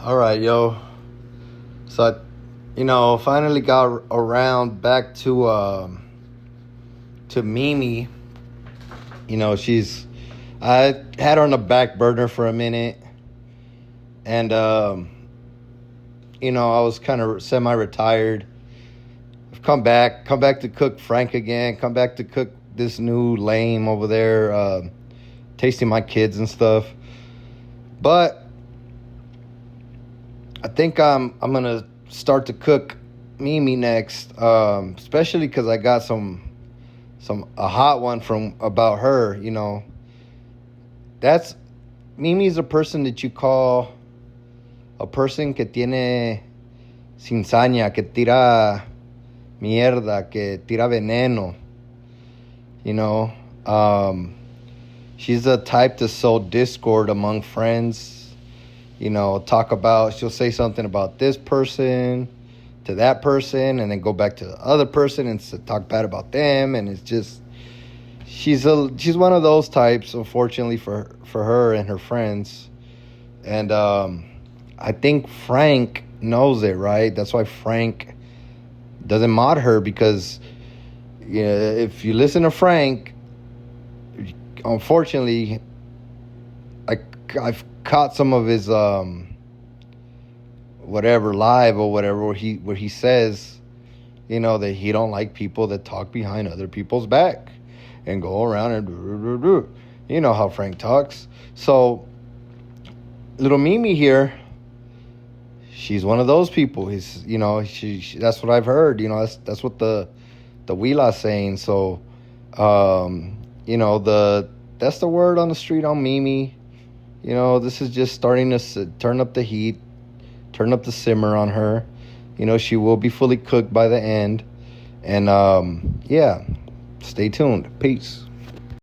All right, yo. So, finally got around back to Mimi. She's I had her on the back burner for a minute, and I was kind of semi-retired. I've come back to cook Frank again. Come back to cook this new lame over there, tasting my kids and stuff. But I think I'm gonna start to cook Mimi next, especially because I got a hot one from about her. That's Mimi's a person that you call a person que tiene cizaña, que tira mierda, que tira veneno. You know, she's the type to sow discord among friends. She'll say something about this person to that person and then go back to the other person and talk bad about them. And it's just, she's one of those types, unfortunately, for her and her friends. And I think Frank knows it, right? That's why Frank doesn't mod her, because if you listen to Frank, unfortunately, I've caught some of his whatever live or whatever where he says, that he don't like people that talk behind other people's back and go around and do. You know how Frank talks. So little Mimi here, she's one of those people. She that's what I've heard. That's what the Wheela's saying. So that's the word on the street on Mimi. This is just starting to turn up the heat, turn up the simmer on her. She will be fully cooked by the end. And, stay tuned. Peace.